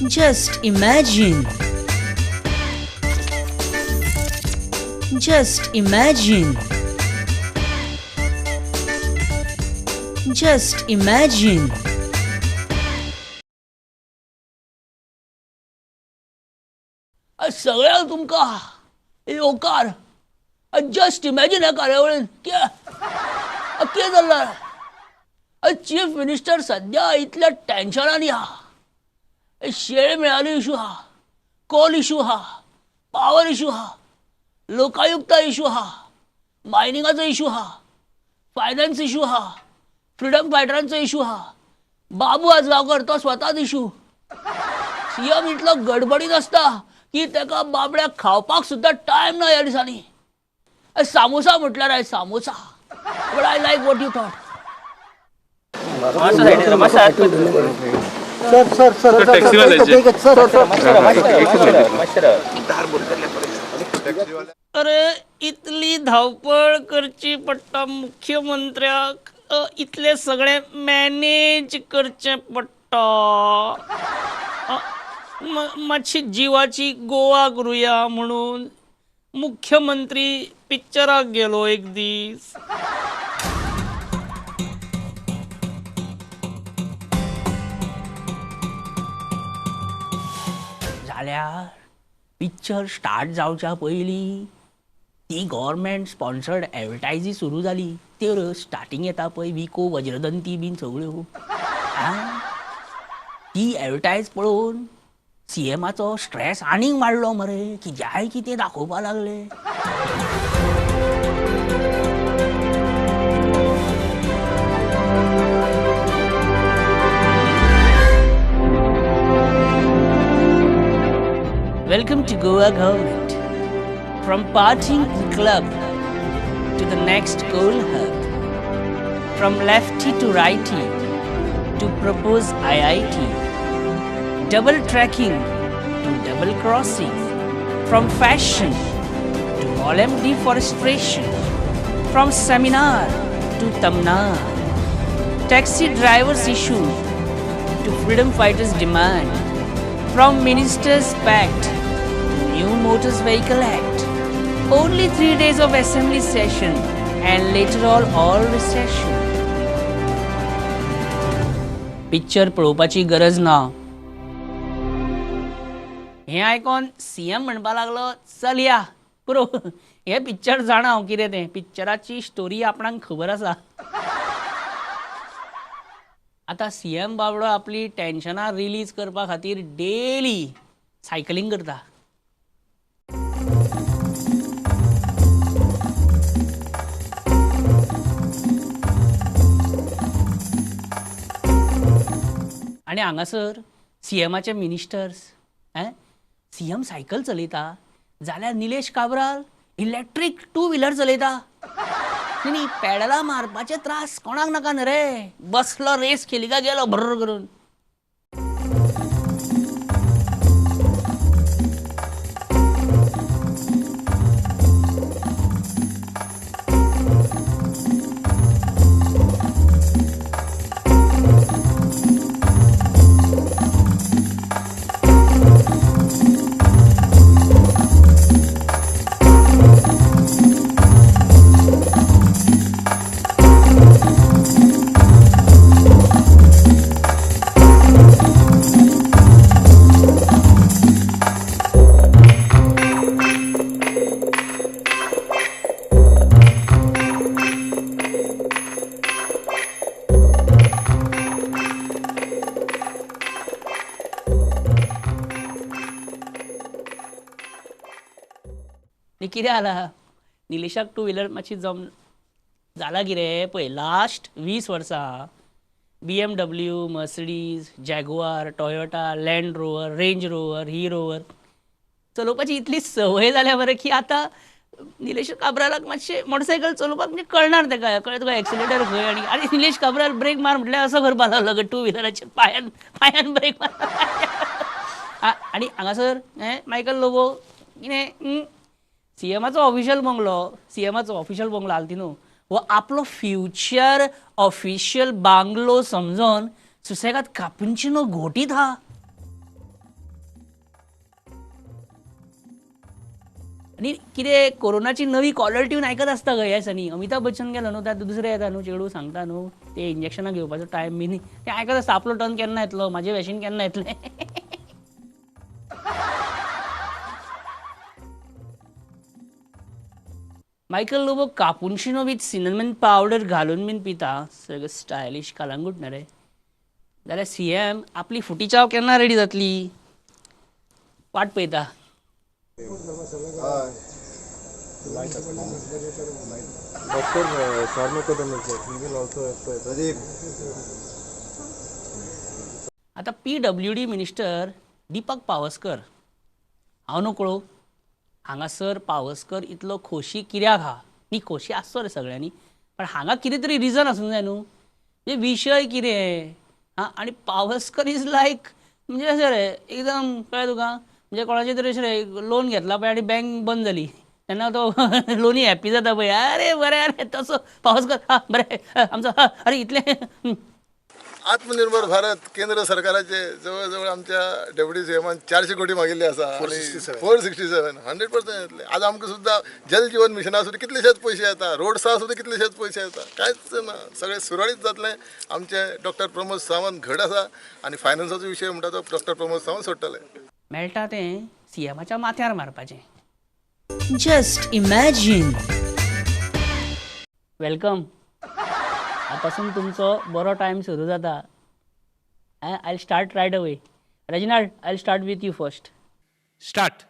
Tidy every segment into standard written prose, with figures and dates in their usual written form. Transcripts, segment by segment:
Just imagine. Just imagine. Just imagine. सगळ्यांक तुमकां येवकार जस्ट इमॅजिन ह्या कार्यावळीन कितें जाल्लें चीफ मिनिस्टर सद्या इतल्या टेन्शनान आहा शेळ मेळाली इशू आहा कोल इशू आहा पावर इशू आहा लोकायुक्ता इशू आहा मायनिंगाचो इशू आहा फायनान्स इशू आहा फ्रीडम फायटरांचो इशू आहा बाबू आजगांवकर तो स्वताच इशू सीएम इतलो गडबडीत आसता की तेका बाबड्याक खावपाक सुद्दां टायम ना ह्या दिसांनी सामोसा म्हटल्यार आयज samosa but I like what you thought अरे इतली धावपळ करची पडटा मुख्यमंत्र्याक इतले सगळे मॅनेज करचे पडटा मातशी जीवाची गोवा करूया म्हणून मुख्यमंत्री पिक्चराक गेलो एक दीस जाल्यार पिक्चर स्टार्ट जावच्या पयलीं ती गव्हर्मेंट स्पॉन्सर्ड एडवर्टायजी सुरू जाली त्यो स्टार्टिंग येता पळय विको वज्रदंती बीन सगळ्यो ती एडवर्टायज पळोवन सीएमाचो स्ट्रेस आनीक वाडलो मरे की जाय कितें दाखोवपा लागले Welcome to Goa government. From partying club to the next coal hub. From lefty to righty to propose IIT. Double tracking to double crossing. From fashion to Mollem deforestation. From seminar to tamnar. Taxi drivers issue to freedom fighters demand. From ministers pact to new Motors Vehicle Act. Only 3 days of assembly session and later all recession. Picture पळोवपाची गरज ना हे आयकोन CM म्हणपा लागलो चल या पुरो हे पिक्चर जाणा हांव कितें तें पिक्चराची स्टोरी आपणाक खबर आसा आता सीएम बाबडो आपली टेन्शनां रिलीज करपा खातीर डेली सायकलिंग करता आनी हांगासर सीएमाचे मिनिस्टर्स सीएम सायकल चलयता जाल्यार निलेश काब्राल इलेक्ट्रीक 2 व्हिलर चलयता न्ही पॅडलां मारपाचे त्रास कोणाक नाका न्ही रे बसलो रेस केली काय गेलो भर्र करून कितें जाला निलेशाक 2 व्हिलर मातशी जम जाला कितें पळय लास्ट 20 वर्सां BMW Mercedes Jaguar Toyota Land Rover Range Rover हिरोवर चलोवपाची इतली संवय जाल्या मरे की आतां निलेश काब्रालाक मातशें मोटरसायकल चलोवपाक म्हणजे कळणार तेका कळ्ळें तुका एक्सिलेटर खंय आनी निलेश काब्राल ब्रेक मार म्हटल्यार असो करपा लागलो 2 व्हिलराचेर पांयान ब्रेक मार आनी हांगासर मायकल लोबो कितें सीएमाचो ऑफिशियल बंगलो आल्तिनो हो आपलो फ्युचर ऑफिशियल बांगलो समजून सुसेगात कापुचिनो घोटीत हा आणि कितें कोरोनाची नवी कॉलर ट्यून आयकत आसता खंय ह्या अमिताभ बच्चन गेलो न्हू त्या दुसरे येता न्हू चेडू सांगता न्हू ते इंजेक्शनां घेवपाचो टायम बी न्ही ते आयकत आसता आपलो टर्न केन्ना येतलो म्हाजें वॅक्सीन केन्ना येतलें Michael Lobo cappuccino with cinnamon powder घालून बीन पिता सगळं स्टायलिश कलांगूट न्ही रे जाल्यार सीएम आपली फुटी चाव केन्ना रेडी जातली वाट पळयता Dr. Sarmakadam is there. He will also have to. Pradeep. आता PWD मिनिस्टर दीपक पावसकर हांव न्हू कळो हांगासर पावसकर इतलो खोशी कित्याक हा न्ही खोशी आसचो रे सगळ्यांनी पण हांगा कितें तरी रिजन आसूंक जाय न्हू म्हणजे विशय कितें हां आनी पावसकर इज लायक म्हणजे अशें रे एकदम कळ्ळें तुका म्हणजे कोणाचें तरी अशें रे लोन घेतला पळय आनी बँक बंद जाली तेन्ना तो लोनी हॅप्पी जाता पळय अरे बरें अरे तसो पावसकर हा बरें आमचो हा अरे इतलें आत्मनिर्भर भारत केंद्र सरकाराचे जवळजवळ आमच्या डेप्युटी सीएमान 400 कोटी मागिल्ले आसा 467 100% येतले आज आमकां सुद्दां जल जीवन मिशना सुद्दां कितलेशेच पयशे येता रोड्सा सुद्दां कितलेशेच पयशे येता कांयच ना सगळें सुरळीत जातलें आमचे डॉक्टर प्रमोद सावंत घट आसा आनी फायनान्साचो विशय म्हणटा तो डॉक्टर प्रमोद सावंत सोडटले मेळटा तें सीएमाच्या माथ्यार मारपाचें Just imagine. वेलकम आतासून तुमचो बरो टायम सुरू जाता I start right away Reginald I start with you first Start.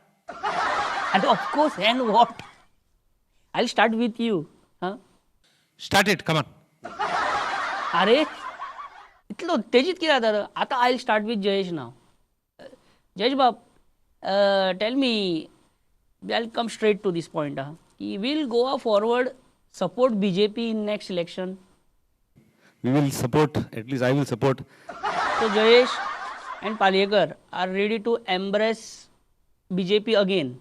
And of course and what I start with you हां Start it. Come on. अरे इतलो तेजीत कितें जाता आतां आय स्टार्ट विथ जयेश नाव जयेश बाब tell me I'll come straight to this point. Will Goa forward support BJP in next election? We will support, at least I will support. So Jayesh and Palekar are ready to embrace BJP again.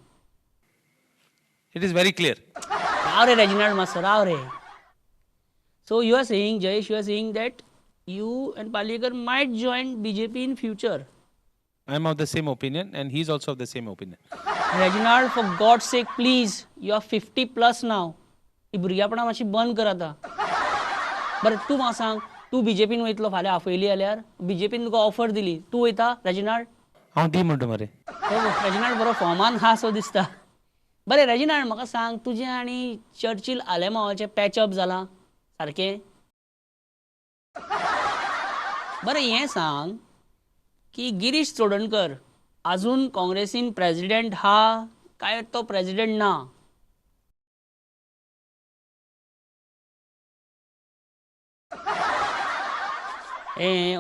It is very clear. How re Reginald Master, how re? So you are saying, Jayesh, you are saying that you and Palekar might join BJP in future. I am of the same opinion and he is also of the same opinion. Reginald, for God's sake, please, you are 50 plus now. ही भुरग्यापणां मातशी बंद कर आतां बरें तूं म्हाका सांग तूं बीजेपीन वयतलो फाल्यां आफयली जाल्यार बीजेपीन तुका ऑफर दिली तूं वयता रेजिनाल्ड हांव दी म्हणटा मरे रेजिनाल्ड बरो फॉर्मान हा सो दिसता बरें रेजिनाल्ड म्हाका सांग तुजें आनी चर्चिल आलेमावाचें पॅचअप जालां सारकें बरें हें सांग की गिरीश चोडणकर अजून काँग्रेसीन प्रेसिडेंट हा काय तो प्रेसिडेंट ना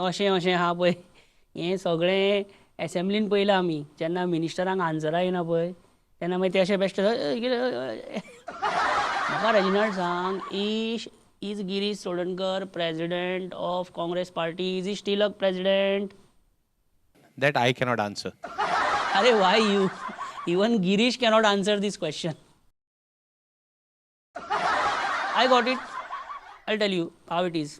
अशें अशें हा पळय हें सगळें एसेंब्लीन पयलां आमी जेन्ना मिनिस्टरांक आन्सरां येना पळय तेन्ना मागीर ते अशें बेश्टे म्हाका रेजिनाल्ड सांग is Girish Chodankar president of Congress party is he steel a president That I cannot answer. Arey, why you? Even Girish cannot answer this question. I got it. I'll tell you how it is.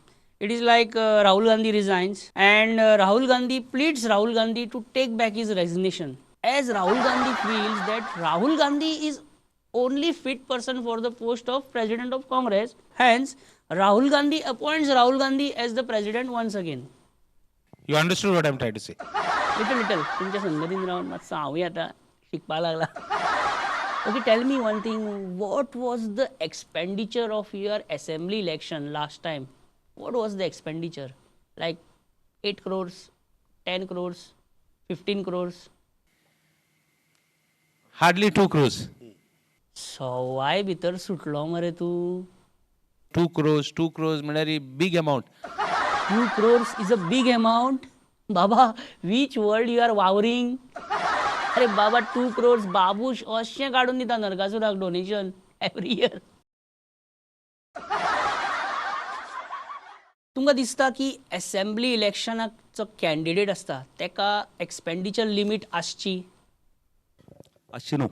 It is like Rahul Gandhi resigns and Rahul Gandhi pleads Rahul Gandhi to take back his resignation. As Rahul Gandhi feels that Rahul Gandhi is only fit person for the post of President of Congress. Hence, Rahul Gandhi appoints Rahul Gandhi as the president once again. You understood what I am trying to say. Little तुमच्या संगतीन रावन मातसो हांवूय आतां शिकपाक लागला okay tell me one thing what was the expenditure of your assembly election last time what was the expenditure like 8 crores 10 crores 15 crores Hardly 2 crores. सवाय भितर सुटलो मरे तूं 2 crores म्हळ्यार big amount. 2 crores is a big amount बाबा which world you are वावरिंग अरे बाबा 2 crores Babush अशें काडून दिता नरकासुराक डोनेशन एवरी इयर तुमकां दिसता की असेंब्ली इलेक्शनाक जो कॅन्डिडेट आसता तेका एक्सपेंडिचर लिमीट आसची अशी न्हू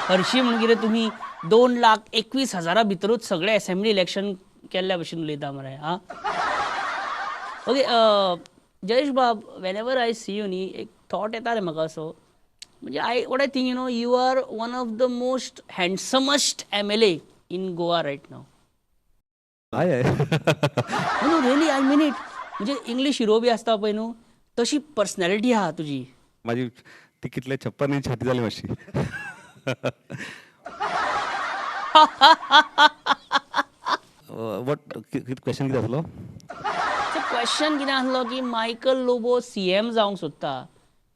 हरशीं म्हण कितें तुमी 2,21,000 भितरूच सगळें असेंब्ली इलेक्शन केल्ल्या भशेन उलयता मरे आं ओके जयेश बाब whenever I see you न्ही एक थॉट येता रे म्हाका असो म्हणजे what I think, you are one of the most handsomest MLA in Goa right now. आहे No, really, I mean it. म्हणजे इंग्लिश हिरो बी असता पळय न्हू तशी पर्सनॅलिटी आहा तुजी. माझी ती कितले 56 इंच छाती झाली मातशी. वॉट क्वेश्चन कितें आसलो? सो क्वेश्चन कितें आसलो की मायकल लोबो CM जावंक सोदता,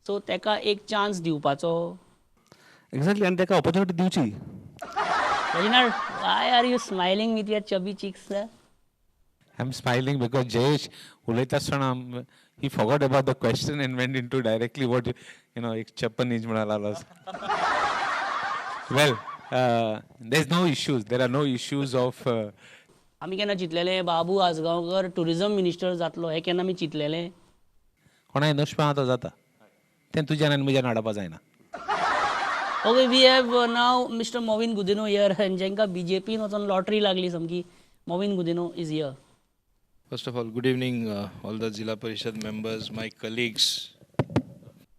सो तेका एक चान्स दिवपाचो. एक्झॅक्टली, आनी ताका ऑपॉर्च्युनिटी दिवची. Reginald, why are you smiling with your chubby cheeks, sir? I'm smiling because Jayesh उलयता आसतना he forgot about the question and went into directly what एक 56 इंच म्हणाला. Well, there's no issues. There are no issues of. आमी केन्ना चिंतलेले बाबू Asgaonkar tourism minister जातलो हे केन्ना आमी चिंतलेले? कोणाय नश्प आहा तो जाता. तें तुज्यान आनी म्हज्यान हाडपा जायना. Okay, we have now Mr. Movin Gudino here, and jenka BJP वचून लॉटरी लागली समकी. Movin Gudino is here. First of all, good evening, all the Zilla Parishad members, my colleagues.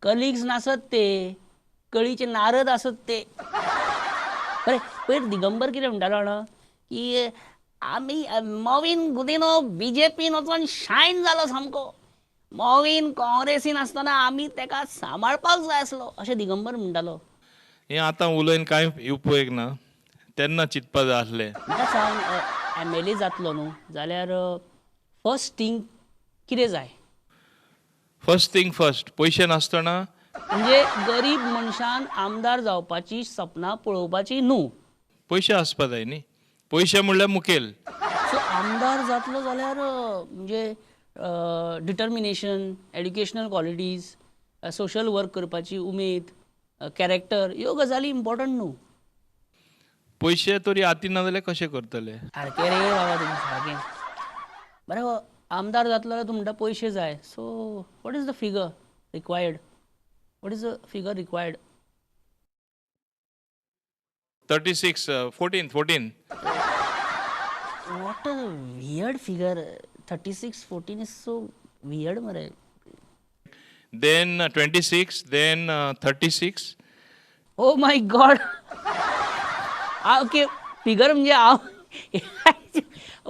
Colleagues नासत ते, कळीचे नारद असत ते. बरे पयर दिगंबर कितें म्हणटालो जाणा की आमी मोविन गुदिनो BJPन वचून शायन जालो सामको. मोविन काँग्रेसीन आसतना आमी तेका सांबाळपाक जाय आसलो अशें दिगंबर म्हणटालो. हें आतां उलयन कांय उपयोग ना, तेन्ना चिंतपा जाय आसलें. म्हाका सांग, MLA जातलो न्हू जाल्यार फर्स्ट थिंग कितें जाय? फर्स्ट थिंग फर्स्ट, पयशे नासतना म्हणजे गरीब मनशान आमदार जावपाची सपनां पळोवपाची न्हू. पयशे आसपा जाय न्ही. पयशे म्हणल्यार मुखेल. सो आमदार जातलो जाल्यार म्हणजे determination, educational qualities, social work करपाची उमेद, कॅरेक्टर, ह्यो गजाली इम्पॉर्टंट न्हू. पयशे तरी हातीन ना जाल्यार कशें करतले? सारकें रे बाबा तुमी सारकें. बरें आमदार जातलो जाल्यार तूं म्हणटा पयशे जाय. So what is the figure required? What is the figure required? 36, 14. What a weird figure. 36, 14 is so weird, mare. Then 26, then 36. Oh my God. Okay figure म्हणजे हांव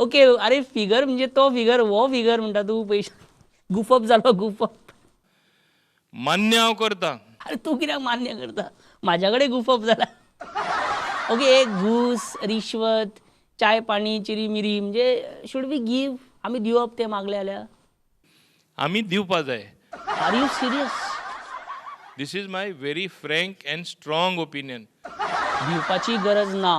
ओके अरे फिगर म्हणजे तो फिगर वो फिगर म्हणटा तूं पयशे गुफप जालो गुफप. मान्य हांव करतां. अरे तूं कित्याक मान्य करता? म्हाज्या कडेन गुफप जाला. ओके एक घूस, रिश्वत, चाय पाणी, चिरी मिरी म्हणजे शूड वी गीव? आमी दिवप ते मागले जाल्यार? आमी दिवपा जाय. Are you serious? This is my very frank and strong opinion. दिवपाची गरज ना.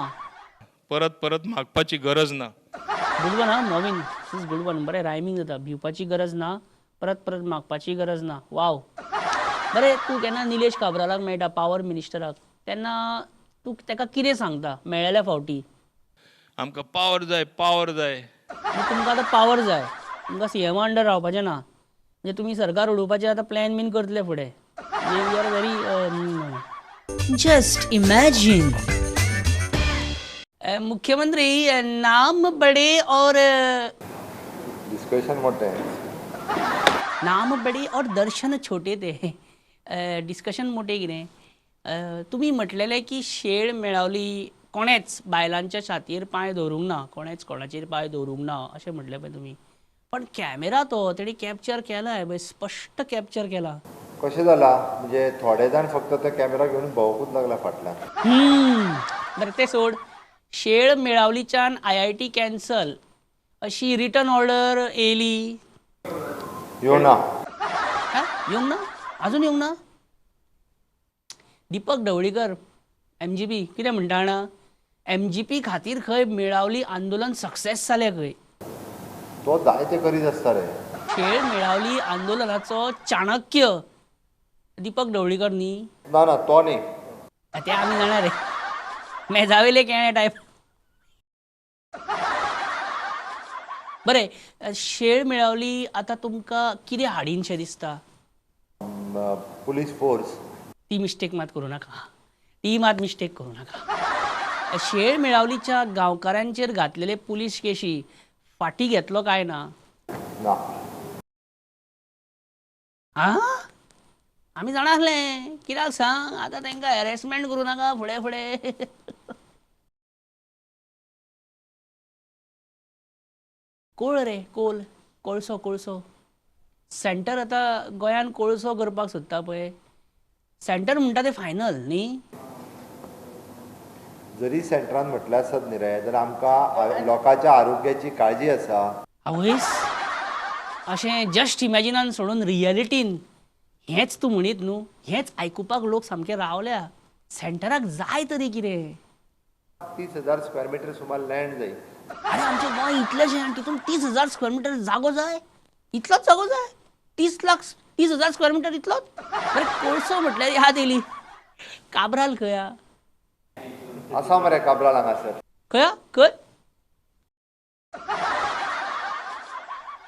परत मागपाची गरज ना. गुड वन हा मोविन, दिस इज गुड वन. बरें रायमींग जाता. भिवपाची गरज ना, परत मागपाची गरज ना. वाव. बरें तूं केन्ना निलेश काब्रालाक मेळटा पावर मिनिस्टराक तेन्ना तूं तेका कितें सांगता मेळ्ळेल्या फावटी? आमकां पावर जाय. तुमकां आतां पावर जाय, तुमकां CM अंडर रावपाचें ना, म्हणजे तुमी सरकार उडोवपाचें आतां प्लॅन बीन करतले फुडें. You are very Just imagine. मुख्यमंत्री नाम बड़े और डिस्कशन मोठे आहे. नाम बड़े और दर्शन छोटे ते. डिस्कशन मोठे कितें? तुमी म्हटलेलें की शेळ मेळावली कोणेच बायलांच्या छातयेर पांय दवरूंक ना, कोणेच कोणाचेर पांय दवरूंक ना अशें म्हटलें पळय तुमी. पण कॅमेरा तो तेणी कॅप्चर केलाय, स्पश्ट कॅप्चर केला. कशें जाला म्हणजे थोडे जाण फक्त ते कॅमेरा घेवन भोंवकूच लागला फाटल्यान. बरें तें सोड. शेळ मेळावलीच्यान IIT कॅन्सल अशी रिटर्न ऑर्डर येयली? येवना. येवंक ना? अजून येवंक ना? दीपक ढवळीकर MGP कितें म्हणटा जाणा, MGP खातीर खंय मेळावली आंदोलन सक्सेस जालें खंय. तो जायते करीत आसता रे. शेळ मेळावली आंदोलनाचो चाणक्य दीपक ढवळीकर न्ही? ना तो न्ही. ते आमी जाणा रे, मेजावेले केणे टायप. बरें शेळ मेळावली आतां तुमकां कितें हाडिनशें दिसता? Police force. ती मिस्टेक मात करूं नाका. ती मात मिस्टेक करूं नाका. शेळ मेळावलीच्या गांवकारांचेर घातलेले पुलीस केशी फाटी घेतलो काय ना? ना. आमी जाणा आसलें कित्याक सांग आतां तांकां हॅरेसमेंट करूं नाका फुडें फुडें कोळ रे कोल कोळसो कोळसो सेंटर आतां गोंयान कोळसो करपाक सोदता पळय सेंटर म्हणटा ते फायनल न्ही जरी सेंटरान म्हटलें आसत न्ही रे जाल्यार आमकां लोकांच्या आरोग्याची काळजी आसा. आवयस अशें जस्ट इमॅजिनान सोडून रियलिटीन हेंच तूं म्हणीत न्हू हेंच आयकुपाक लोक सामके रावल्या सेंटराक जाय तरी कितें 30,000 स्क्वेअर मिटर सुमार लँड जाय. अरे आमचें गोंय इतलेंशें आनी तितून 30,000 स्क्वेअर मिटर जागो जाय इतलोच जागो जाय 30,000 स्क्वेअर मिटर इतलोच बरें कोळसो म्हटल्यार याद येयली काब्राल खंय आसा मरे काब्राल हांगासर. खंय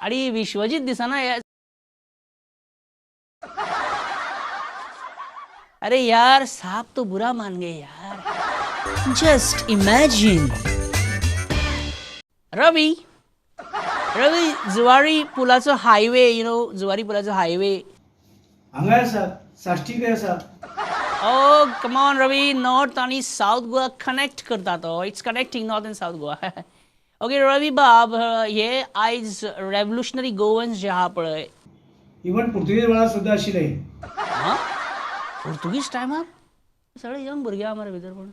आणि विश्वजीत दिसना अरे यार साहब तो बुरा मान गए यार Just imagine. रवी जुवारी पुलाचो हायवे जुवारी पुलाचो हायवे हांगा आसा साश्टीक आसा. Oh come on Ravi north आणि साऊथ गोवा कनेक्ट करता तो it's connecting north and south Goa okay Ravi बाब हे आयज रेव्होल्युशनरी गोवन्स जे आहा पळय इवन पुर्तुगेज वेळार सुद्दां आशिल्ले. हा पोर्तुगीज टायमार सगळे यंग भुरगे आहा मरे भितर पण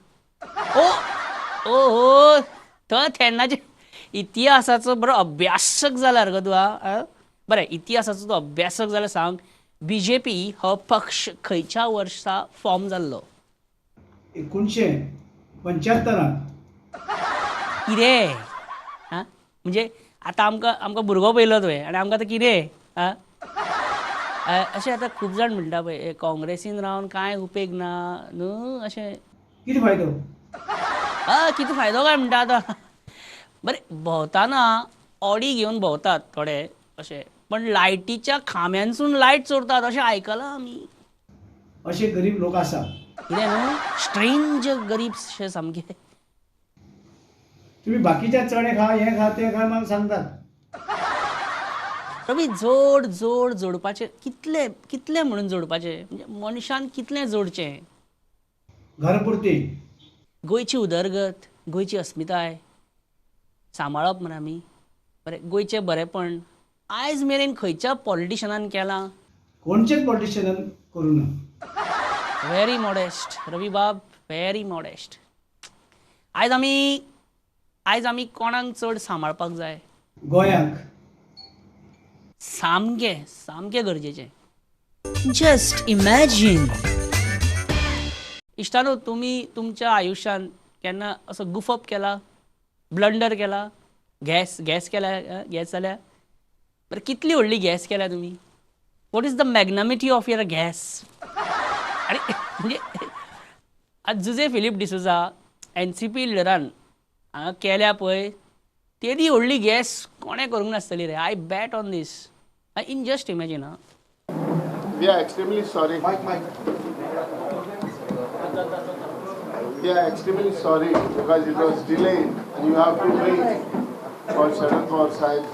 ओ तो तेन्नाचे इतिहासाचो बरो अभ्यासक जाल्यार गो तूं बरें इतिहासाचो तूं अभ्यासक जाल्यार सांग BJP हो पक्ष खंयच्या वर्सा फॉर्म जाल्लो 1975 कितें म्हणजे आतां आमकां भुरगो पयलो तुवें आनी आमकां आतां कितें अशें आतां खूब जाण म्हणटा पळय काँग्रेसीन रावन कांय उपेग ना न्हू अशें कितें फायदो. कितें फायदो काय म्हणटा आतां बरें भोंवताना ऑडी घेवन भोंवतात थोडे अशें पण लायटीच्या खांब्यांसून लायट चोरतात अशें आयकलां आमी. अशे गरीब लोक आसा. कितें न्हू स्ट्रेंज गरीब शे सामके. तुमी बाकीच्या चणे खा हें खा तें खा म्हाका सांगतात. रवी जोडपाचें कितलें म्हणून जोडपाचें म्हणजे मनशान कितलें जोडचें. घरपुरती गोंयची उदरगत गोंयची अस्मिताय सांबाळप मरे आमी बरें गोंयचें बरेंपण आयज मेरेन खंयच्या पॉलिटिशनान केलां. कोणचेच पॉलिटिशियनान करूं ना. व्हेरी मॉडेस्ट रवी बाब व्हेरी मॉडेस्ट. आयज आमी कोणाक चड सांबाळपाक जाय. गोंयांक सामकें गरजेचें. Just imagine. इश्टानो तुमी तुमच्या आयुश्यान केन्ना असो गुफअप केला ब्लंडर केला गॅस जाल्या बरं कितली व्हडली गॅस केल्या तुमी. What is the magnanimity of your gas. आणि म्हणजे आज जुजे फिलीप डिसोजा NCP लिडरान हांगा केल्या पळय तेदी व्हडली गॅस कोणें करूंक नासतली रे. I bet on this. In just imagine We are extremely sorry. We are extremely sorry because it was delayed and you have to wait for 7 for side.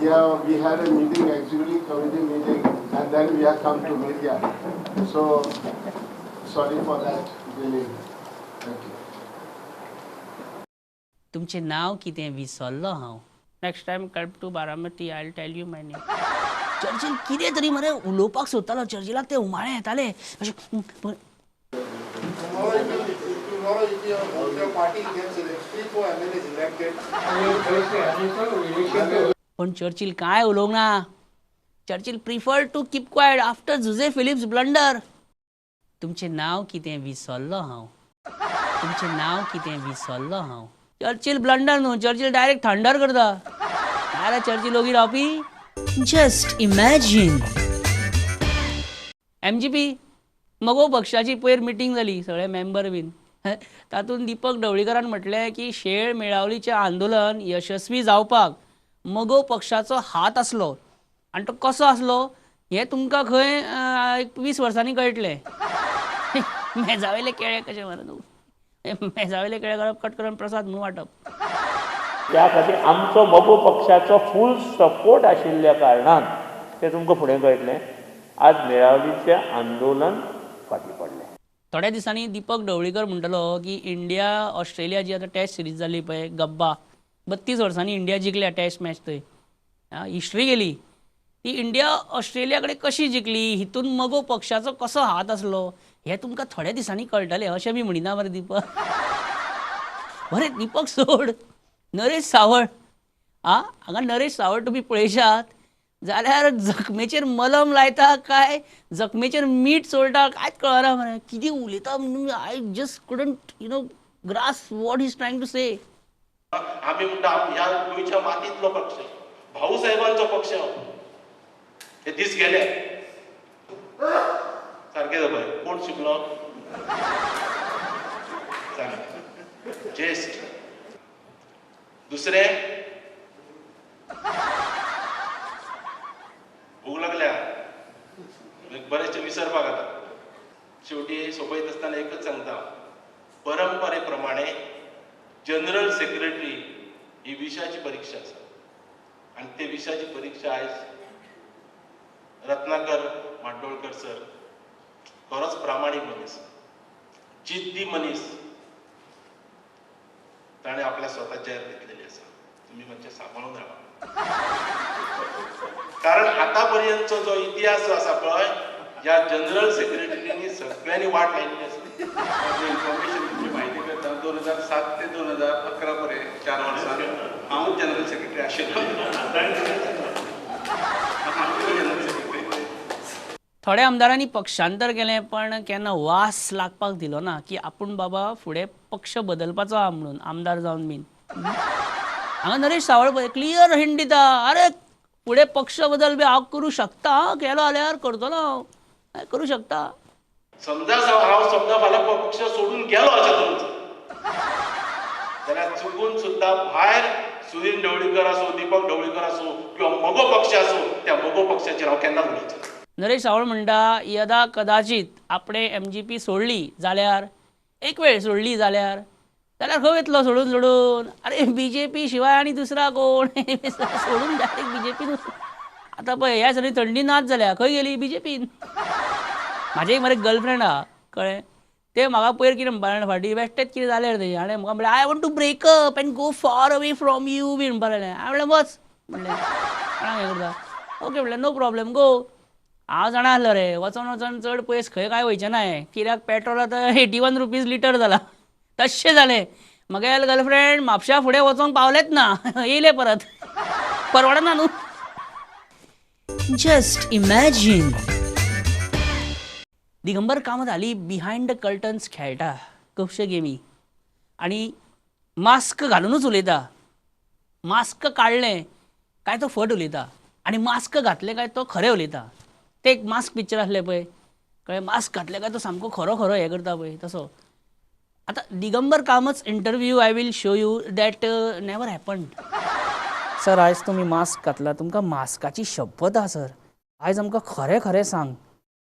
Yeah, we had a meeting, executive committee meeting, and then we have come to media. So sorry for that delay. Thank you. तुमचें नांव कितें विसरलो हांव. Next time come to Baramati I will tell you my name. Churchill कितें तरी मरे उलोवपाक सोदतालो चर्चिलाक ते उमाळे येताले अशें पण चर्चिल कांय उलोवंक ना. Churchill prefer to keep quiet after Jose Philips blunder. तुमचें नांव कितें विसरलो हांव. चर्चिल ब्लंडर न्हू चर्चिल डायरेक्ट थंडर करता. नाल्यार चर्चिल ओगी रावपी. Just imagine. MGP मगो पक्षाची पयर मिटींग जाली सगळे मेंबर बीन तातूंत दिपक ढवळीकरान म्हटलें की शेळ मेळावलीचें आंदोलन यशस्वी जावपाक मगो पक्षाचो हात आसलो आनी तो कसो आसलो हें तुमकां खंय 20 वर्सांनी कळटलें. मेजावेले केळे कशें मरे तूं मेजावेले केळे करप कट करून प्रसाद न्हू वांटप. त्या खातीर आमचो मगो पक्षाचो फूल सपोर्ट आशिल्ल्या कारणान तें तुमकां फुडें कळटलें. आज मेळावळीचें आंदोलन फाटीं पडलें. थोड्या दिसांनी दीपक ढवळीकर म्हणटलो की इंडिया ऑस्ट्रेलिया जी आतां टेस्ट सिरीज जाली पळय गब्बा 32 वर्सांनी इंडिया जिखल्या टेस्ट मॅच थंय हिस्ट्री गेली ती इंडिया ऑस्ट्रेलिया कडेन कशी जिखली हितून मगो पक्षाचो कसो हात आसलो हें तुमकां थोड्या दिसांनी कळटलें अशें बी म्हणिना मरे दीपक बरें दीपक सोड नरेश सावळ हांगा नरेश सावळ तुमी पळयशात जाल्यार जखमेचेर मलम लायता काय जखमेचेर मीठ चोळटा कांयच कळना मरे कितें उलयता म्हणून I just couldn't grasp what is trying to say. आम्ही म्हणटा ह्या गोंयच्या मातींतलो पक्ष भाऊ साहेबांचो पक्ष हे दीस गेले सारकें पळय कोण शिकलो ज्येष्ठ दुसरे भूक लागल्या बरेचशे विसरपाक जाता शेवटी सोपयत आसतना एकच सांगता परंपरे प्रमाणे जनरल सेक्रेटरी ही विशाची परीक्षा आसा आनी ते विशाची परीक्षा आयज रत्नाकर माडोळकर सर खरोच प्रामाणीक मनीस जिद्दी मनीस ताणें आपल्या स्वताचेर घेतलेली आसा तुमी मातशें सांबाळून रावा कारण आतां पर्यंतचो जो इतिहास जो आसा पळय ह्या जनरल सेक्रेटरीनी सगळ्यांनी वाट लायिल्ली आसा इन्फॉर्मेशन तुमची म्हायती करता 2007 ते 2011 पर्यंत 4 वर्सां हांव जनरल सेक्रेटरी आशिल्लो. थोड्या आमदारांनी पक्षांतर केलें पण केन्ना वास लागपाक दिलो ना की आपूण बाबा फुडें पक्ष बदलपाचो आहा म्हणून आमदार जावन बीन हांगा नरेश सावळ पळय क्लियर हिंट दिता अरे फुडें पक्ष बदल बी हांव करूं शकता केलो जाल्यार करतलो हांव करूं शकता. समजा हांव समजा फाल्यां पक्ष सोडून गेलो अशें धरूच जाल्यार चुकून सुद्दां भायर सुनील ढवळीकर आसूं दीपक ढवळीकर आसूं किंवा मगो पक्ष आसूं त्या मगो पक्षाचेर हांव केन्ना उलयचें. नरेश सावळ म्हणटा यदा कदाचित आपणे MGP सोडली जाल्यार एक वेळ सोडली जाल्यार खंय वयतलो सोडून अरे BJP शिवाय आनी दुसरा कोण सोडून डायरेक्ट BJP आतां पळय ह्या सगळी थंडी नाच जाल्या खंय गेली BJP. म्हाजें एक मरे गर्लफ्रेंड आहा कळ्ळें ते म्हाका पयर कितें म्हणपाक फाटीं बेश्टेच कितें जालें तेजें हाणें म्हाका म्हणलें I want to break up and go far away from you बी म्हणपाक लागलें हांवें म्हणलें बस म्हणलें कोणाक हें करता ओके म्हणलें नो प्रॉब्लेम गो. हांव जाणा आसलो रे वचोन चड पयस खंय काय वयचें ना कित्याक पेट्रोल आतां 81 रुपीज लिटर जाला तशें जालें म्हगे गर्लफ्रेंड म्हापशा फुडें वचोंक पावलेच ना येयले परत परवडना न्हू. Just imagine. दिगंबर कामत हाली बिहायंड द कर्टन्स खेळटा खुबशे गेमी आनी मास्क घालूनच उलयता मास्क काडलें काय तो फट उलयता आनी मास्क घातलें काय तो खरें उलयता. ते एक मास्क पिक्चर आसलें पळय कळ्ळें मास्क घातलें काय तो सामको खरो हें करता पळय तसो. आतां Digambar Kamat interview I will show you that never happened. Sir आयज तुमी मास्क घातला तुमकां मास्काची शपथ आहा सर आयज आमकां खरें सांग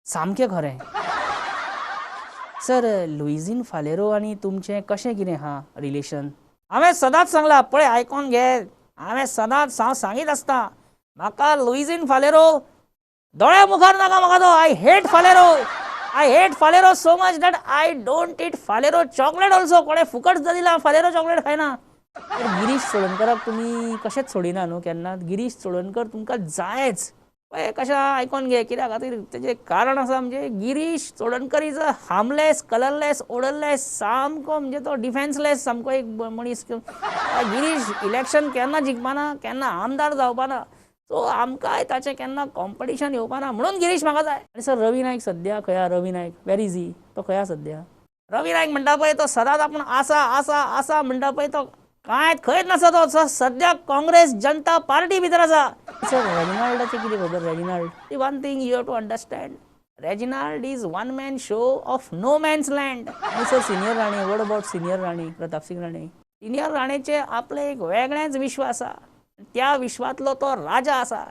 सामकें खरें. सर लुइजीन फालेरो आनी तुमचें कशें कितें आहा रिलेशन. हांवें सदांच सांगलां पळय आयकोन घे हांवें सदांच हांव सांगीत आसता म्हाका लुइजीन फालेरो दोळ्या मुखार नाका म्हाका तो I hate Faleiro so much that I don't eat Faleiro chocolate also कोणें फुकट दिला फालेरो चॉकलेट खायना. गिरीश चोडणकराक तुमी कशेंच सोडिना न्हू केन्ना गिरीश चोडणकर तुमकां जायच पळय कशें कशें घे कित्या खातीर तेजें कारण आसा म्हणजे Girish Chodankar is a harmless colourless odourless सामको म्हणजे तो डिफेन्सलेस सामको एक मनीस. गिरीश इलेक्शन केन्ना जिखपाना केन्ना आमदार जावपाना सो आमकांय ताचें केन्ना कॉम्पिटिशन येवपाना म्हणून गिरीश म्हाका जाय. आनी सर रवी नायक सद्या खंय रवी नायक वेर इज ही तो खंय सद्या. रवी नायक म्हणटा पळय तो सदांच आपूण आसा म्हणटा पळय तो कांयच खंयच नासा तो सद्या काँग्रेस जनता पार्टी भितर आसा. सर रेजिनाल्डाचें कितें खबर Reginald one thing you have to understand Reginald is one man show of no man's land. आनी sir senior Rane what about senior Rane Pratap Singh Rane senior राणेचे आपले एक वेगळेंच विश्व आसा त्या विश्वांतलो तो राजा आसा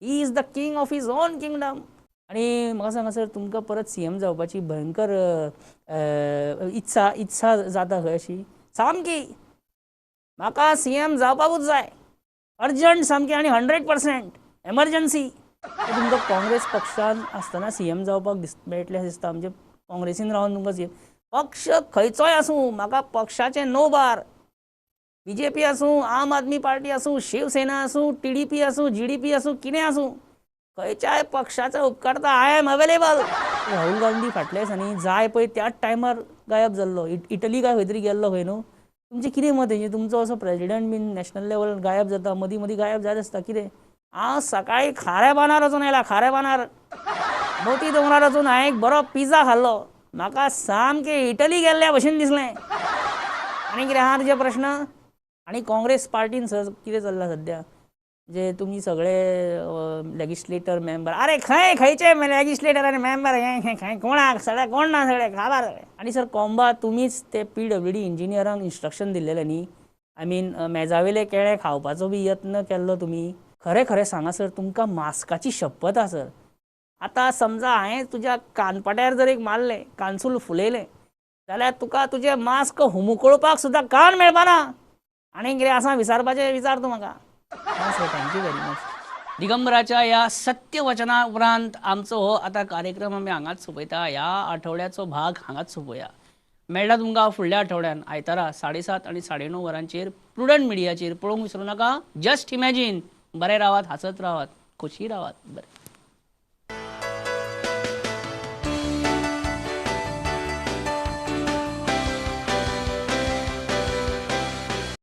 he is the king of his on kingdom. आनी म्हाका सांगा सर तुमकां परत CM जावपाची भयंकर इत्सा जाता खंय अशी सामकी म्हाका CM जावपाकूच जाय अर्जंट सामकी आनी 100% एमर्जन्सी. तुमकां काँग्रेस पक्षान आसतना CM जावपाक मेळटलें दिसता. म्हणजे काँग्रेसीन रावन तुमकां CM पक्ष खंयचोय आसूं, म्हाका पक्षाचें नो बार. BJP आसूं, आम आदमी पार्टी आसूं, शिवसेना आसूं, TDP आसूं, GDP आसूं, कितें आसूं, खंयच्याय पक्षाचो उपकारता I am available. Rahul Gandhi फाटल्या दिसांनी जाय पळय त्याच टायमार गायब जाल्लो. इटली काय खंय तरी गेल्लो खंय न्हू. तुमचें कितें मत हेजें? तुमचो असो प्रेजिडेंट बीन नॅशनल लेवल गायब जाता, मदीं मदीं गायब जायत आसता, कितें? हांव सकाळीं खाऱ्या बांदार वचून आयला, खाऱ्या बांदार मोती दोंगरार वचून हांवें एक बरो पिझ्झा खाल्लो. म्हाका सामकें इटली गेल्ल्या भशेन दिसलें. आनी कितें आहा तुजे प्रश्न? आनी काँग्रेस पार्टीन कितें चल्लां सद्या? जे तुमी सगळे लेजिस्लेटर मेंबर, अरे खंयचे लेजिस्लेटर आनी मेंबर हे खंय कोणाक सगळे कोण ना सगळे खाबार सगळे. आनी सर कोंबा तुमीच ते PWD इंजिनियरांक इन्स्ट्रक्शन दिल्लेलें न्ही. आय मीन मेजावेले केळे खावपाचो बी यत्न केल्लो तुमी. खरें सांगा सर, तुमकां मास्काची शपथ आसा सर. आतां समजा हांवें तुज्या कानपट्यार जर एक मारलें, कानसूल फुलयलें, जाल्यार तुका तुजें मास्क हुमकळपाक सुद्दां कान मेळपाना. आनी कितें आसा विचारपाचें विचार तूं म्हाका. Thank you very much. दिगंबराच्या या सत्यवचना उपरांत आमचो हो आतां कार्यक्रम आमी हांगाच सोंपयता. ह्या आठवड्याचो भाग हांगाच सोंपया. मेळटा तुमकां फुडल्या आठवड्यान आयतारा 7:30 आनी 9:30 वरांचेर प्रुडंट मिडियाचेर. पळोवंक विसरूं नाका. Just imagine. बरे रावात, हांसत रावात, खोशी रावात. बरें.